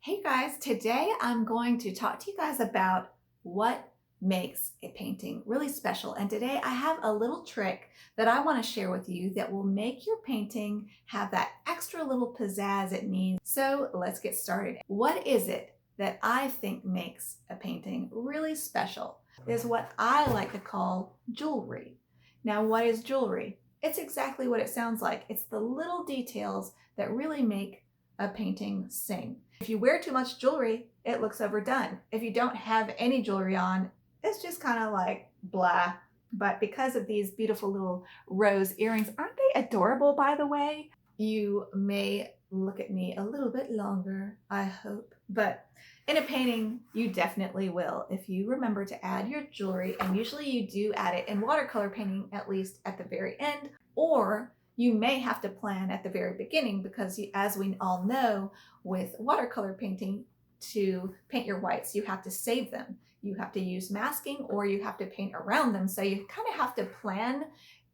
Hey guys, today I'm going to talk to you guys about what makes a painting really special. And today I have a little trick that I want to share with you that will make your painting have that extra little pizzazz it needs. So let's get started. What is it that I think makes a painting really special is what I like to call jewelry. Now, what is jewelry? It's exactly what it sounds like. It's the little details that really make a painting sing. If you wear too much jewelry, it looks overdone. If you don't have any jewelry on, it's just kind of like blah. But because of these beautiful little rose earrings, aren't they adorable, by the way? You may look at me a little bit longer, I hope. But in a painting, you definitely will if you remember to add your jewelry. And usually you do add it in watercolor painting, at least at the very end, or you may have to plan at the very beginning because as we all know, with watercolor painting, to paint your whites, you have to save them. You have to use masking or you have to paint around them. So you kind of have to plan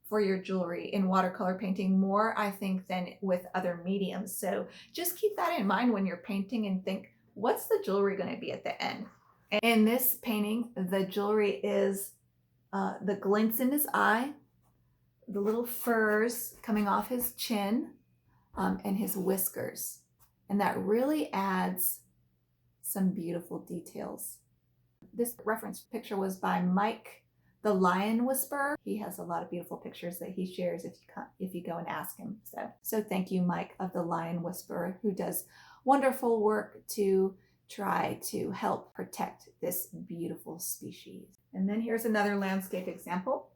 for your jewelry in watercolor painting more, I think, than with other mediums. So just keep that in mind when you're painting and think, what's the jewelry going to be at the end? In this painting, the jewelry is the glints in his eye, the little furs coming off his chin, and his whiskers. And that really adds some beautiful details. This reference picture was by Mike, the Lion Whisperer. He has a lot of beautiful pictures that he shares if you go and ask him. So thank you, Mike of the Lion Whisperer, who does wonderful work to try to help protect this beautiful species. And then here's another landscape example.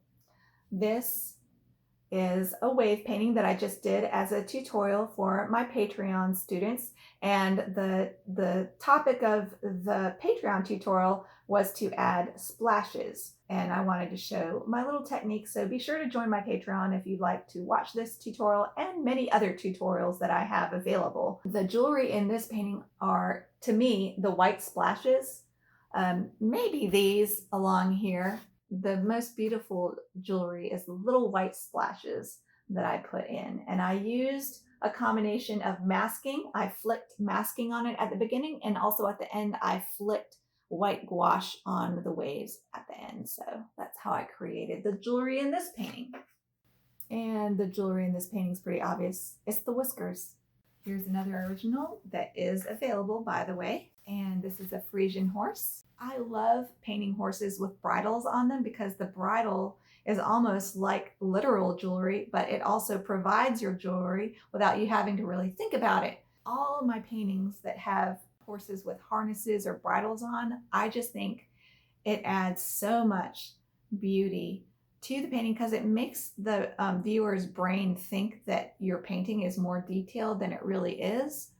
This is a wave painting that I just did as a tutorial for my Patreon students. And the topic of the Patreon tutorial was to add splashes. And I wanted to show my little technique. So be sure to join my Patreon if you'd like to watch this tutorial and many other tutorials that I have available. The jewelry in this painting are, to me, the white splashes. Maybe these along here. The most beautiful jewelry is the little white splashes that I put in. And I used a combination of masking. I flicked masking on it at the beginning, and also at the end, I flicked white gouache on the waves at the end. So that's how I created the jewelry in this painting. And the jewelry in this painting is pretty obvious. It's the whiskers. Here's another original that is available, by the way. And this is a Frisian horse. I love painting horses with bridles on them because the bridle is almost like literal jewelry, but it also provides your jewelry without you having to really think about it. All of my paintings that have horses with harnesses or bridles on, I just think it adds so much beauty to the painting because it makes the viewer's brain think that your painting is more detailed than it really is.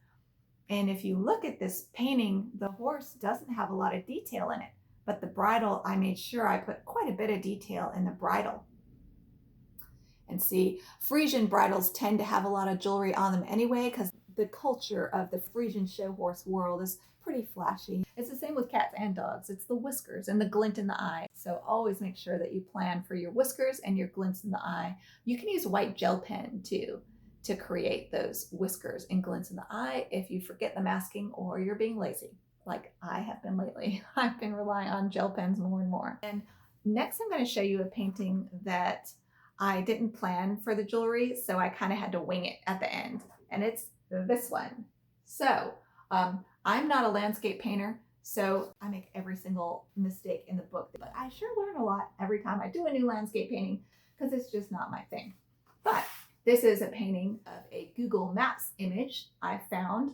And if you look at this painting, the horse doesn't have a lot of detail in it, but the bridle, I made sure I put quite a bit of detail in the bridle. And see, Frisian bridles tend to have a lot of jewelry on them anyway, because the culture of the Frisian show horse world is pretty flashy. It's the same with cats and dogs. It's the whiskers and the glint in the eye. So always make sure that you plan for your whiskers and your glints in the eye. You can use white gel pen too to create those whiskers and glints in the eye if you forget the masking or you're being lazy, like I have been lately. I've been relying on gel pens more and more. And next I'm going to show you a painting that I didn't plan for the jewelry, so I kind of had to wing it at the end. And it's this one. So I'm not a landscape painter, so I make every single mistake in the book, but I sure learn a lot every time I do a new landscape painting because it's just not my thing. But this is a painting of a Google Maps image I found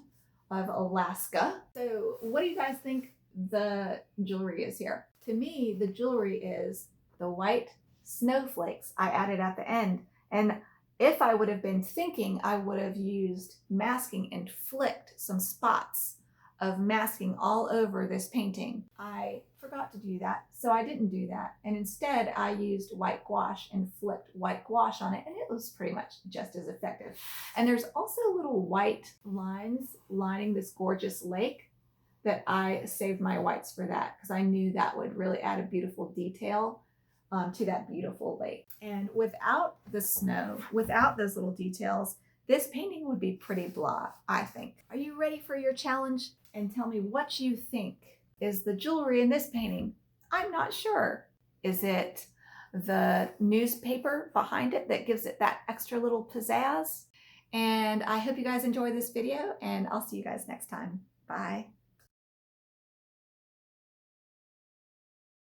of Alaska. So what do you guys think the jewelry is here? To me, the jewelry is the white snowflakes I added at the end. And if I would have been thinking, I would have used masking and flicked some spots of masking all over this painting. I forgot to do that, so I didn't do that. And instead, I used white gouache and flicked white gouache on it, and it was pretty much just as effective. And there's also little white lines lining this gorgeous lake that I saved my whites for that because I knew that would really add a beautiful detail to that beautiful lake. And without the snow, without those little details, this painting would be pretty blah, I think. Are you ready for your challenge? and tell me what you think. Is the jewelry in this painting? I'm not sure. Is it the newspaper behind it that gives it that extra little pizzazz? And I hope you guys enjoy this video, and I'll see you guys next time. Bye.